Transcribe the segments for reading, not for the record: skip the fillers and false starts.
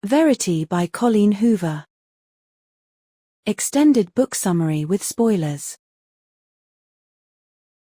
Verity by Colleen Hoover. Extended book summary with spoilers.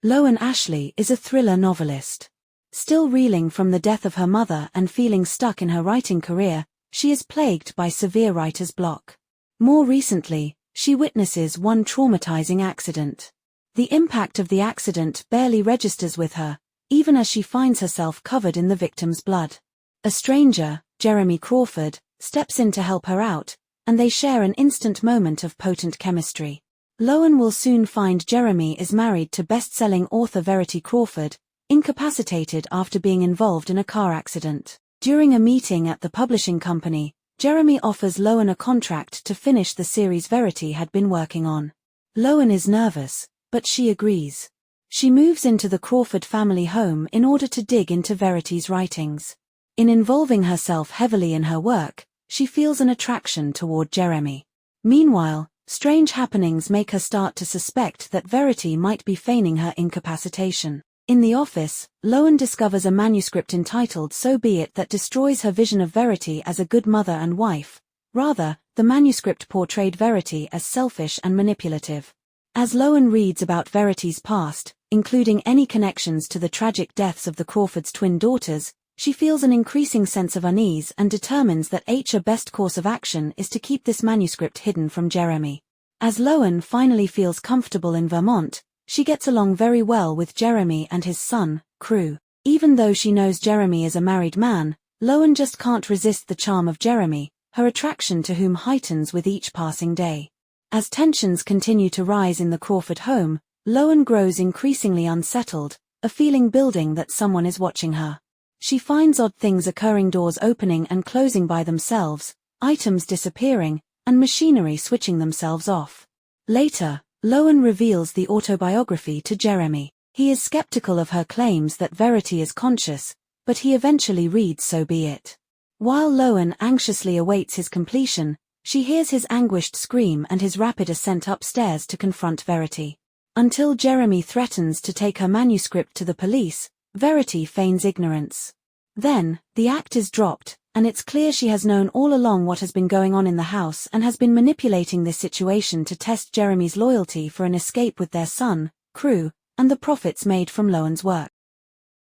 Loan Ashley is a thriller novelist. Still reeling from the death of her mother and feeling stuck in her writing career, she is plagued by severe writer's block. More recently, she witnesses one traumatizing accident. The impact of the accident barely registers with her, even as she finds herself covered in the victim's blood. A stranger, Jeremy Crawford, steps in to help her out, and they share an instant moment of potent chemistry. Loan will soon find Jeremy is married to best-selling author Verity Crawford, incapacitated after being involved in a car accident. During a meeting at the publishing company, Jeremy offers Loan a contract to finish the series Verity had been working on. Loan is nervous, but she agrees. She moves into the Crawford family home in order to dig into Verity's writings. In involving herself heavily in her work, she feels an attraction toward Jeremy. Meanwhile, strange happenings make her start to suspect that Verity might be feigning her incapacitation. In the office, Loan discovers a manuscript entitled So Be It that destroys her vision of Verity as a good mother and wife. Rather, the manuscript portrayed Verity as selfish and manipulative. As Loan reads about Verity's past, including any connections to the tragic deaths of the Crawfords' twin daughters, she feels an increasing sense of unease and determines that her best course of action is to keep this manuscript hidden from Jeremy. As Loan finally feels comfortable in Vermont, she gets along very well with Jeremy and his son, Crew. Even though she knows Jeremy is a married man, Loan just can't resist the charm of Jeremy, her attraction to whom heightens with each passing day. As tensions continue to rise in the Crawford home, Loan grows increasingly unsettled, a feeling building that someone is watching her. She finds odd things occurring, doors opening and closing by themselves, items disappearing, and machinery switching themselves off. Later, Loan reveals the autobiography to Jeremy. He is skeptical of her claims that Verity is conscious, but he eventually reads So Be It. While Loan anxiously awaits his completion, she hears his anguished scream and his rapid ascent upstairs to confront Verity. Until Jeremy threatens to take her manuscript to the police, Verity feigns ignorance. Then, the act is dropped, and it's clear she has known all along what has been going on in the house and has been manipulating this situation to test Jeremy's loyalty for an escape with their son, Crew, and the profits made from Loan's work.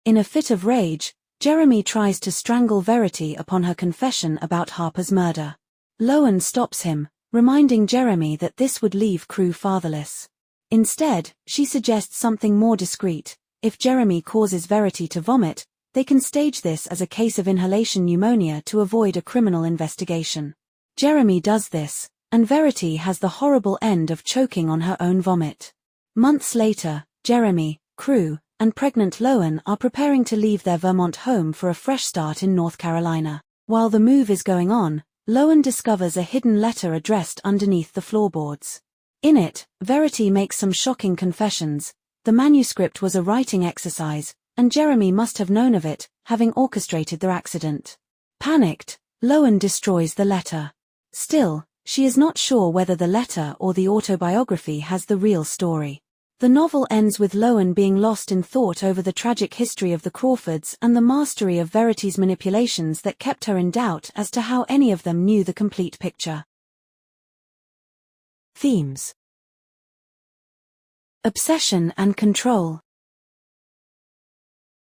In a fit of rage, Jeremy tries to strangle Verity upon her confession about Harper's murder. Loan stops him, reminding Jeremy that this would leave Crew fatherless. Instead, she suggests something more discreet. If Jeremy causes Verity to vomit, they can stage this as a case of inhalation pneumonia to avoid a criminal investigation. Jeremy does this, and Verity has the horrible end of choking on her own vomit. Months later, Jeremy, Crew, and pregnant Loan are preparing to leave their Vermont home for a fresh start in North Carolina. While the move is going on, Loan discovers a hidden letter addressed underneath the floorboards. In it, Verity makes some shocking confessions. The manuscript was a writing exercise, and Jeremy must have known of it, having orchestrated their accident. Panicked, Loan destroys the letter. Still, she is not sure whether the letter or the autobiography has the real story. The novel ends with Loan being lost in thought over the tragic history of the Crawfords and the mastery of Verity's manipulations that kept her in doubt as to how any of them knew the complete picture. Themes: obsession and control.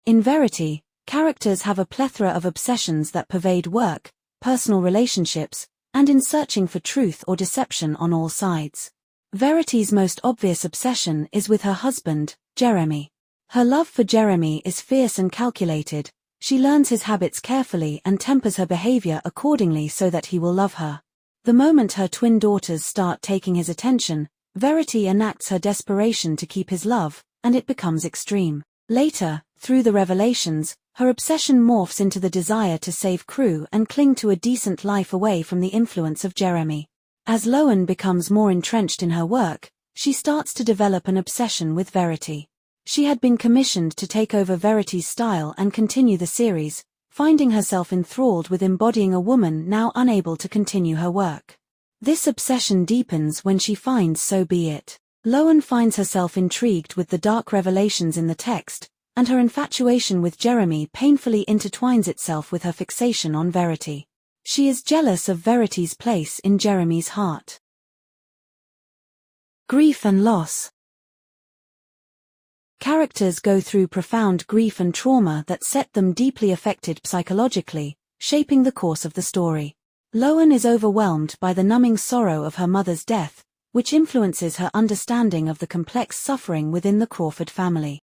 In Verity, characters have a plethora of obsessions that pervade work, personal relationships, and in searching for truth or deception on all sides. Verity's most obvious obsession is with her husband, Jeremy. Her love for Jeremy is fierce and calculated. She learns his habits carefully and tempers her behavior accordingly so that he will love her. The moment her twin daughters start taking his attention, Verity enacts her desperation to keep his love, and it becomes extreme. Later, through the revelations, her obsession morphs into the desire to save Crew and cling to a decent life away from the influence of Jeremy. As Loan becomes more entrenched in her work, she starts to develop an obsession with Verity. She had been commissioned to take over Verity's style and continue the series, finding herself enthralled with embodying a woman now unable to continue her work. This obsession deepens when she finds So Be It. Loan finds herself intrigued with the dark revelations in the text, and her infatuation with Jeremy painfully intertwines itself with her fixation on Verity. She is jealous of Verity's place in Jeremy's heart. Grief and loss. Characters go through profound grief and trauma that set them deeply affected psychologically, shaping the course of the story. Loan is overwhelmed by the numbing sorrow of her mother's death, which influences her understanding of the complex suffering within the Crawford family.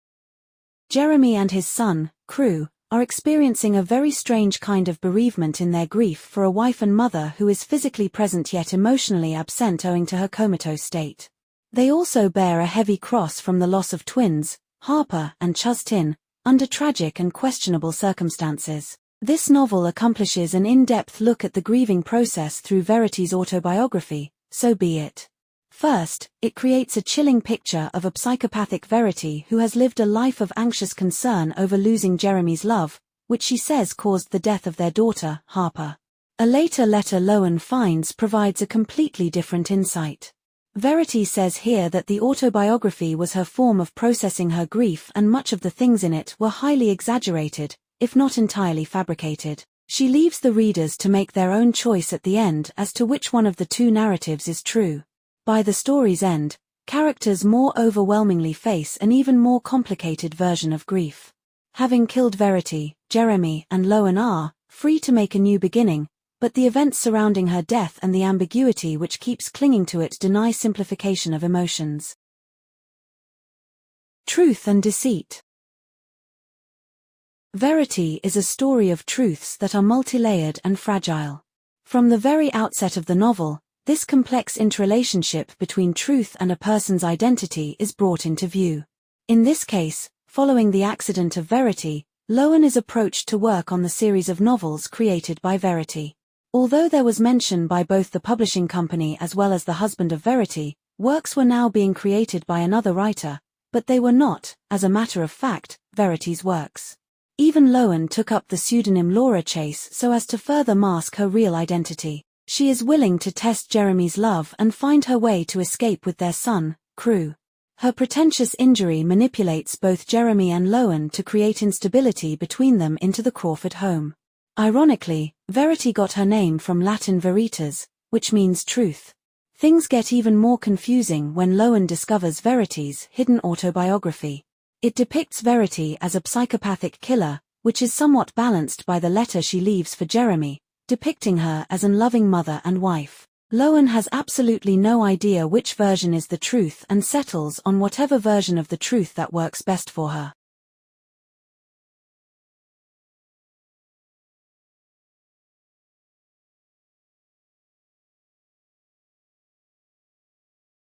Jeremy and his son, Crew, are experiencing a very strange kind of bereavement in their grief for a wife and mother who is physically present yet emotionally absent owing to her comatose state. They also bear a heavy cross from the loss of twins, Harper and Chustin, under tragic and questionable circumstances. This novel accomplishes an in-depth look at the grieving process through Verity's autobiography, So Be It. First, it creates a chilling picture of a psychopathic Verity who has lived a life of anxious concern over losing Jeremy's love, which she says caused the death of their daughter, Harper. A later letter Loan finds provides a completely different insight. Verity says here that the autobiography was her form of processing her grief and much of the things in it were highly exaggerated, if not entirely fabricated. She leaves the readers to make their own choice at the end as to which one of the two narratives is true. By the story's end, characters more overwhelmingly face an even more complicated version of grief. Having killed Verity, Jeremy and Loan are free to make a new beginning, but the events surrounding her death and the ambiguity which keeps clinging to it deny simplification of emotions. Truth and deceit. Verity is a story of truths that are multi-layered and fragile. From the very outset of the novel, this complex interrelationship between truth and a person's identity is brought into view. In this case, following the accident of Verity, Loan is approached to work on the series of novels created by Verity. Although there was mention by both the publishing company as well as the husband of Verity, works were now being created by another writer, but they were not, as a matter of fact, Verity's works. Even Loan took up the pseudonym Laura Chase so as to further mask her real identity. She is willing to test Jeremy's love and find her way to escape with their son, Crew. Her pretentious injury manipulates both Jeremy and Loan to create instability between them into the Crawford home. Ironically, Verity got her name from Latin veritas, which means truth. Things get even more confusing when Loan discovers Verity's hidden autobiography. It depicts Verity as a psychopathic killer, which is somewhat balanced by the letter she leaves for Jeremy, depicting her as an loving mother and wife. Loan has absolutely no idea which version is the truth and settles on whatever version of the truth that works best for her.